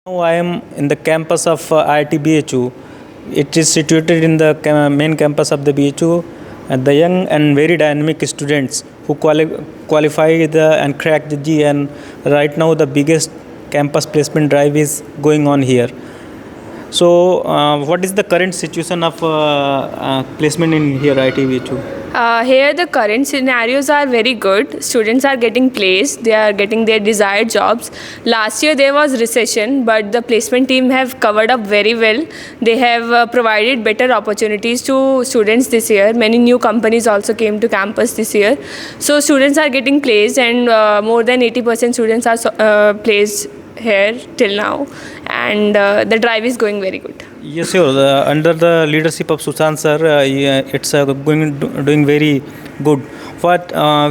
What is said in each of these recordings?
Now I am in the campus of IIT BHU. It is situated in the main campus of the BHU. And the young and very dynamic students who qualify and crack the G. And right now the biggest campus placement drive is going on here. So, what is the current situation of placement in here IIT BHU? Here the current scenarios are very good. Students are getting placed. They are getting their desired jobs. Last year there was recession, but the placement team have covered up very well. They have provided better opportunities to students this year. Many new companies also came to campus this year. So students are getting placed, and more than 80% students are placed here till now, and the drive is going very good. Yes, sir. Under the leadership of Sushant sir, it's doing very good.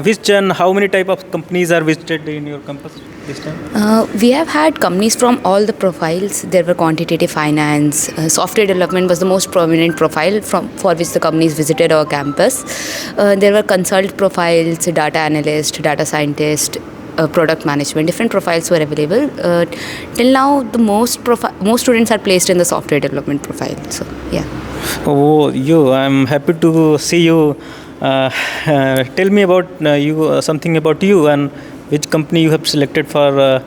Which and how many type of companies are visited in your campus this time? We have had companies from all the profiles. There were quantitative finance, software development was the most prominent profile for which the companies visited our campus. There were consult profiles, data analyst, data scientist, product management. Different profiles were available. Till now, the most students are placed in the software development profile. So, yeah. Oh, I'm happy to see you. Tell me about you, something about you and which company you have selected for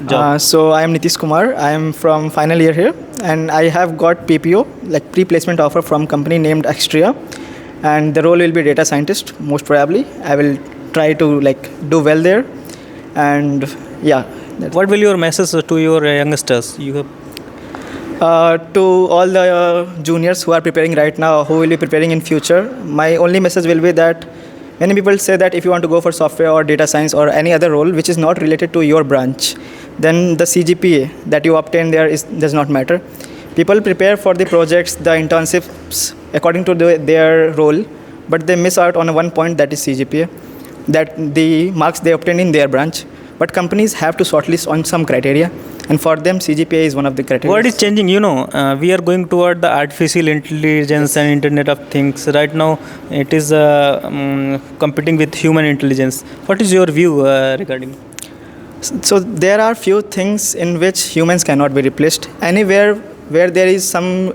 job. So I am Nitish Kumar. I am from final year here, and I have got PPO, like pre-placement offer from company named Extria, and the role will be data scientist most probably. I will try to do well there, and yeah. What will your message to your youngsters? You have to all the juniors who are preparing right now, who will be preparing in future, my only message will be that many people say that if you want to go for software or data science or any other role which is not related to your branch, then the CGPA that you obtain there does not matter. People prepare for the projects, the internships according to their role, but they miss out on one point, that is CGPA, that the marks they obtain in their branch. But companies have to shortlist on some criteria, and for them CGPA is one of the criteria. What is changing? We are going toward the artificial intelligence and Internet of Things. Right now, it is competing with human intelligence. What is your view regarding? So there are few things in which humans cannot be replaced. Anywhere where there is some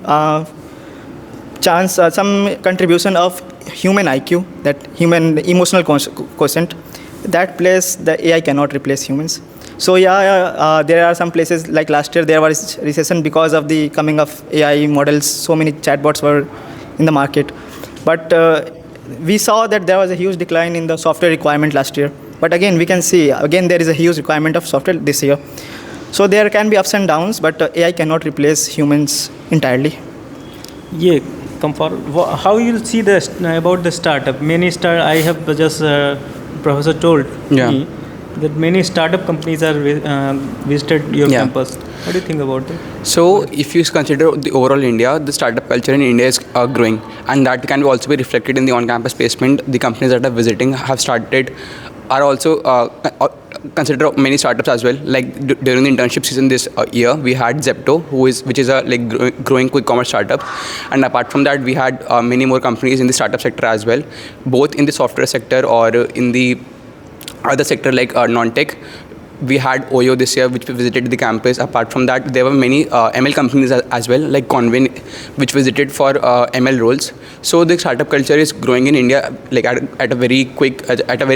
chance, some contribution of human IQ, that human emotional quotient, that place the AI cannot replace humans. So there are some places like last year there was recession because of the coming of AI models. So many chatbots were in the market, but we saw that there was a huge decline in the software requirement last year. But again, we can see again there is a huge requirement of software this year. So there can be ups and downs, but AI cannot replace humans entirely. Yeah, come forward. How you will see about the startup? I have just professor told me that many startup companies are visited your campus. What do you think about it? So, if you consider the overall India, the startup culture in India is growing, and that can also be reflected in the on-campus placement. The companies that are visiting are also consider many startups as well. Like during the internship season this year, we had Zepto, which is a growing quick commerce startup, and apart from that, we had many more companies in the startup sector as well, both in the software sector or in the other sector like non-tech. We had Oyo this year, which visited the campus. Apart from that, there were many ML companies as well, like Convin, which visited for ML roles. So the startup culture is growing in India at a very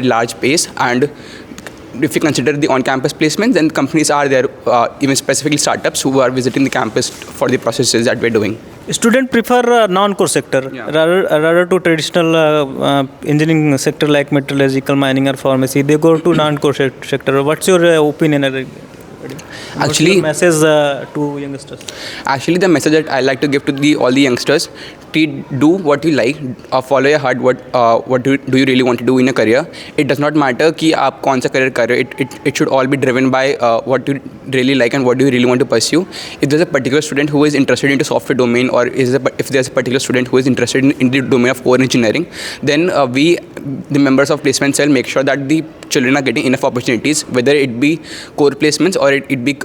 large pace. And if you consider the on-campus placements, then companies are there, even specifically startups who are visiting the campus for the processes that we're doing. Students prefer non-core sector rather to traditional engineering sector like metallurgical, mining or pharmacy. They go to non-core sector. What's your opinion? Actually, message to youngsters? Actually, the message that I like to give to all the youngsters: do what you like, follow your heart. What do you really want to do in a career? It does not matter कि आप कौन सा career कर रहे हो. It should all be driven by what you really like and what do you really want to pursue. If there's a particular student who is interested into software domain, or if there's a particular student who is interested in the domain of core engineering, then we, the members of placement cell, make sure that the children are getting enough opportunities, whether it be core placements or it be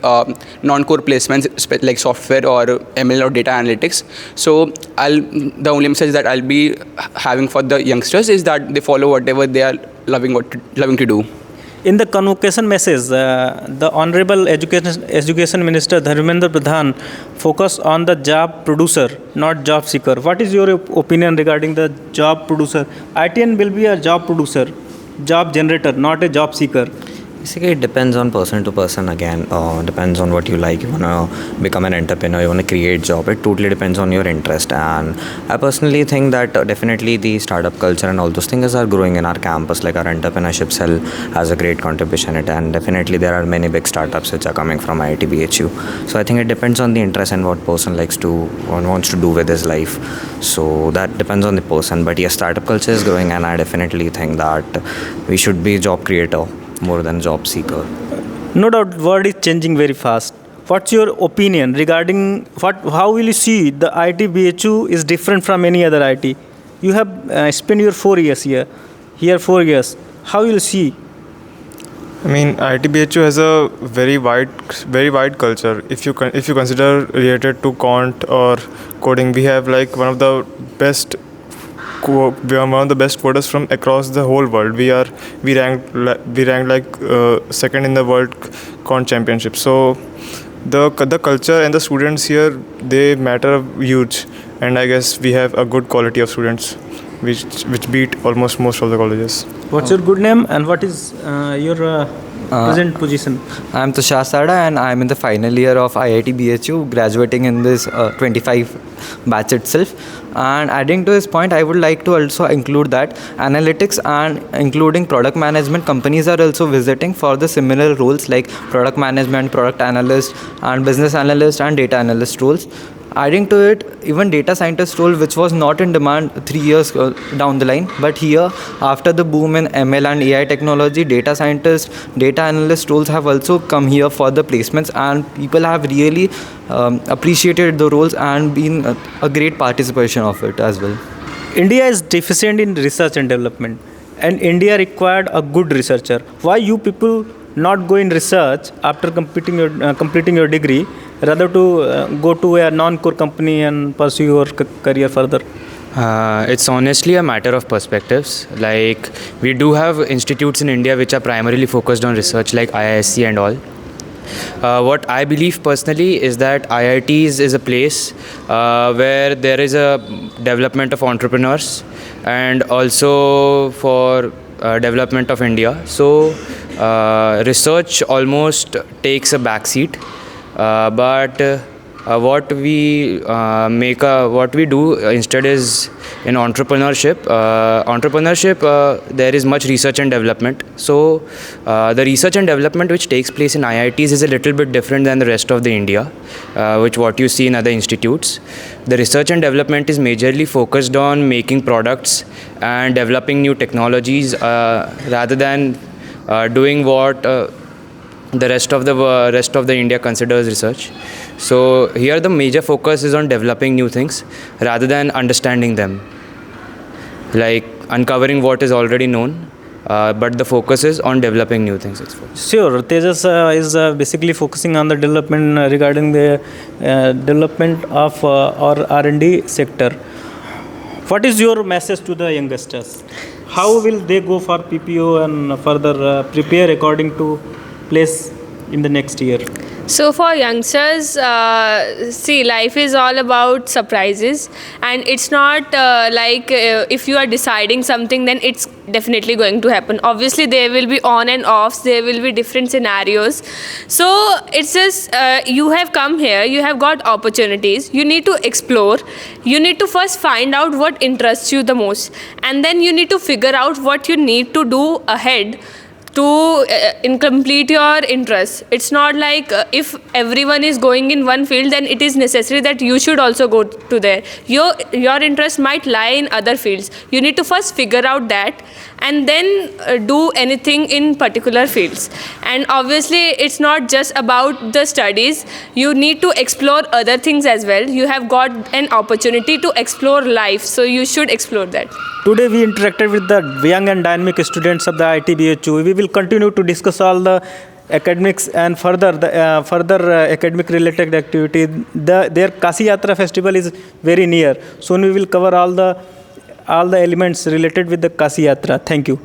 non-core placements like software or ML or data analytics. So the only message that I'll be having for the youngsters is that they follow whatever they are loving to do. In the convocation message, the Honorable Education Minister Dharmendra Pradhan focused on the job producer, not job seeker. What is your opinion regarding the job producer? ITN will be a job producer, job generator, not a job seeker. Basically, it depends on person to person again. Depends on what you like. You want to become an entrepreneur, you want to create job. It totally depends on your interest. And I personally think that definitely the startup culture and all those things are growing in our campus. Like our entrepreneurship cell has a great contribution in it. And definitely there are many big startups which are coming from IIT BHU. So I think it depends on the interest and what person likes to or wants to do with his life. So that depends on the person. But yes, startup culture is growing, and I definitely think that we should be job creator more than job seeker. No doubt, world is changing very fast. What's your opinion regarding how will you see the IIT BHU is different from any other IIT? You have spent your 4 years here 4 years. How will you see? I mean, IIT BHU has a very wide culture. If you consider related to quant or coding, we have like one of the best coders from across the whole world. We ranked like second in the world quant championship. So the culture and the students here, they matter huge, and I guess we have a good quality of students which beat almost most of the colleges. What's your good name and what is your present position? I'm Tushar Sada and I'm in the final year of IIT BHU, graduating in this 25 batch itself. And adding to his point, I would like to also include that analytics and including product management companies are also visiting for the similar roles like product management, product analyst and business analyst and data analyst roles. Adding to it, even data scientist role, which was not in demand 3 years down the line, but here after the boom in ML and AI technology, data scientist, data analyst roles have also come here for the placements, and people have really appreciated the roles and been a great participation of it as well. India is deficient in research and development, and India required a good researcher. Why you people not go in research after completing your degree, rather to go to a non-core company and pursue your career further? It's honestly a matter of perspectives. Like, we do have institutes in India which are primarily focused on research, like IISc and all. What I believe personally is that IITs is a place where there is a development of entrepreneurs and also for development of India. So research almost takes a backseat, but what we do instead is in entrepreneurship. There is much research and development. So the research and development which takes place in IITs is a little bit different than the rest of the India, which what you see in other institutes. The research and development is majorly focused on making products and developing new technologies, rather than doing what the rest of the India considers research. So here the major focus is on developing new things rather than understanding them, like uncovering what is already known, but the focus is on developing new things. Sure, Tejas is basically focusing on the development regarding the development of our R&D sector. What is your message to the youngsters? How will they go for PPO and further prepare according to place in the next year? So for youngsters, see, life is all about surprises, and it's not like if you are deciding something, then it's definitely going to happen. Obviously, there will be on and offs, there will be different scenarios. So it's just you have come here, you have got opportunities, you need to explore, you need to first find out what interests you the most, and then you need to figure out what you need to do ahead to complete your interests. It's not like if everyone is going in one field, then it is necessary that you should also go to there. Your interest might lie in other fields. You need to first figure out that and then do anything in particular fields. And obviously it's not just about the studies. You need to explore other things as well. You have got an opportunity to explore life, so you should explore that. Today we interacted with the young and dynamic students of the IIT BHU. We will continue to discuss all the academics and further academic related activity. Their Kasi Yatra festival is very near. Soon we will cover all the elements related with the Kasi Yatra. Thank you.